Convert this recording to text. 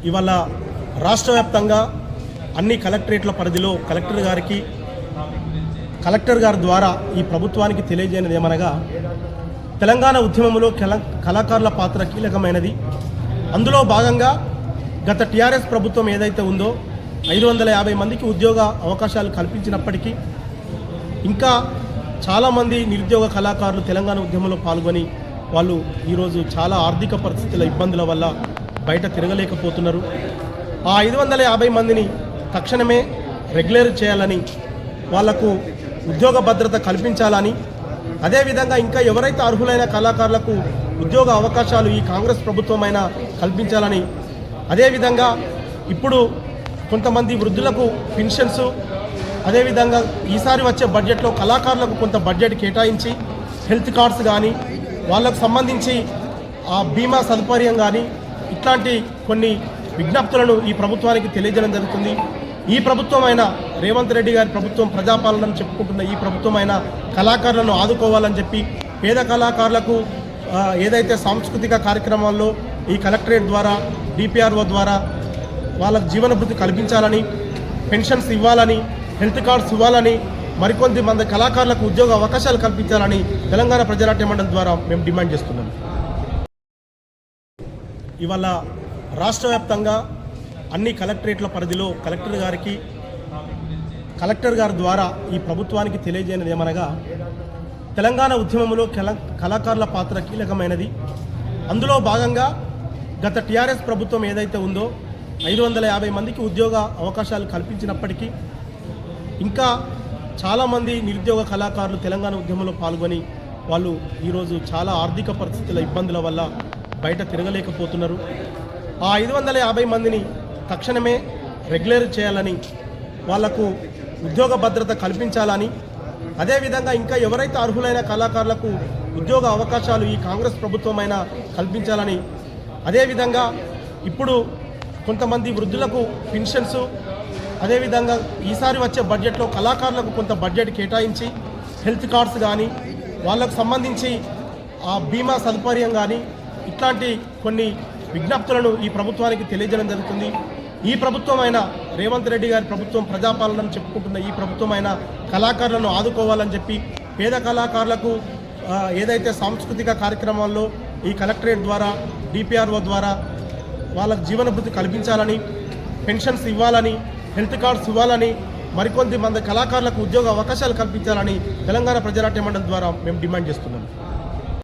ఇవాళ రాష్ట్ర వ్యాప్తంగా అన్ని కలెక్టరేట్ల పరిధిలో కలెక్టర్ గారి ద్వారా ఈ ప్రభుత్వానికి తెలియజేయనిది ఏమనగా తెలంగాణ ఉద్యమంలో కళాకారుల పాత్ర కీలకమైనది. అందులో భాగంగా గత టీఆర్ఎస్ ప్రభుత్వం ఏదైతే ఉందో 550 మందికి ఉద్యోగ అవకాశాలు కల్పించినప్పటికీ ఇంకా చాలామంది నిరుద్యోగ కళాకారులు తెలంగాణ ఉద్యమంలో పాల్గొని వాళ్ళు ఈరోజు చాలా ఆర్థిక పరిస్థితుల ఇబ్బందుల వల్ల బయట తిరగలేకపోతున్నారు. ఆ 550 మందిని తక్షణమే రెగ్యులర్ చేయాలని, వాళ్లకు ఉద్యోగ భద్రత కల్పించాలని, అదేవిధంగా ఇంకా ఎవరైతే అర్హులైన కళాకారులకు ఉద్యోగ అవకాశాలు ఈ కాంగ్రెస్ ప్రభుత్వమైనా కల్పించాలని, అదేవిధంగా ఇప్పుడు కొంతమంది వృద్ధులకు పెన్షన్స్, అదేవిధంగా ఈసారి వచ్చే బడ్జెట్లో కళాకారులకు కొంత బడ్జెట్ కేటాయించి హెల్త్ కార్డ్స్ కానీ వాళ్ళకు సంబంధించి ఆ బీమా సదుపాయం కానీ ఇట్లాంటి కొన్ని విజ్ఞప్తులను ఈ ప్రభుత్వానికి తెలియజేయడం జరుగుతుంది. ఈ ప్రభుత్వమైన రేవంత్ రెడ్డి గారి ప్రభుత్వం ప్రజాపాలనను చెప్పుకుంటున్న ఈ ప్రభుత్వమైన కళాకారులను ఆదుకోవాలని చెప్పి పేద కళాకారులకు ఏదైతే సాంస్కృతిక కార్యక్రమాల్లో ఈ కలెక్టరేట్ ద్వారా డిపిఆర్ఓ ద్వారా వాళ్ళకు జీవనభృతి కల్పించాలని, పెన్షన్స్ ఇవ్వాలని, హెల్త్ కార్డ్స్ ఇవ్వాలని, మరికొంత మంది కళాకారులకు ఉద్యోగ అవకాశాలు కల్పించాలని తెలంగాణ ప్రజానాట్య మండలి ద్వారా మేము డిమాండ్ చేస్తున్నాం. ఇవాళ రాష్ట్ర వ్యాప్తంగా అన్ని కలెక్టరేట్ల పరిధిలో కలెక్టర్ గారి ద్వారా ఈ ప్రభుత్వానికి తెలియజేయనిది ఏమనగా తెలంగాణ ఉద్యమంలో కళాకారుల పాత్ర కీలకమైనది. అందులో భాగంగా గత టీఆర్ఎస్ ప్రభుత్వం ఏదైతే ఉందో 550 మందికి ఉద్యోగ అవకాశాలు కల్పించినప్పటికీ ఇంకా చాలామంది నిరుద్యోగ కళాకారులు తెలంగాణ ఉద్యమంలో పాల్గొని వాళ్ళు ఈరోజు చాలా ఆర్థిక పరిస్థితుల ఇబ్బందుల వల్ల బయట తిరగలేకపోతున్నారు. ఆ 550 మందిని తక్షణమే రెగ్యులర్ చేయాలని, వాళ్లకు ఉద్యోగ భద్రత కల్పించాలని, అదేవిధంగా ఇంకా ఎవరైతే అర్హులైన కళాకారులకు ఉద్యోగ అవకాశాలు ఈ కాంగ్రెస్ ప్రభుత్వమైనా కల్పించాలని, అదేవిధంగా ఇప్పుడు కొంతమంది వృద్ధులకు పెన్షన్స్, అదేవిధంగా ఈసారి వచ్చే బడ్జెట్లో కళాకారులకు కొంత బడ్జెట్ కేటాయించి హెల్త్ కార్డ్స్ కానీ వాళ్ళకు సంబంధించి ఆ బీమా సదుపాయం కానీ ఇట్లాంటి కొన్ని విజ్ఞప్తులను ఈ ప్రభుత్వానికి తెలియజేయడం జరుగుతుంది. ఈ ప్రభుత్వమైన రేవంత్ రెడ్డి గారి ప్రభుత్వం ప్రజాపాలనను చెప్పుకుంటున్న ఈ ప్రభుత్వమైన కళాకారులను ఆదుకోవాలని చెప్పి పేద కళాకారులకు ఏదైతే సాంస్కృతిక కార్యక్రమాల్లో ఈ కలెక్టరేట్ ద్వారా డిపిఆర్ఓ ద్వారా వాళ్ళకు జీవనభృతి కల్పించాలని, పెన్షన్స్ ఇవ్వాలని, హెల్త్ కార్డ్స్ ఇవ్వాలని, మరికొంత మంది కళాకారులకు ఉద్యోగ అవకాశాలు కల్పించాలని తెలంగాణ ప్రజానాట్య మండలి ద్వారా మేము డిమాండ్ చేస్తున్నాం.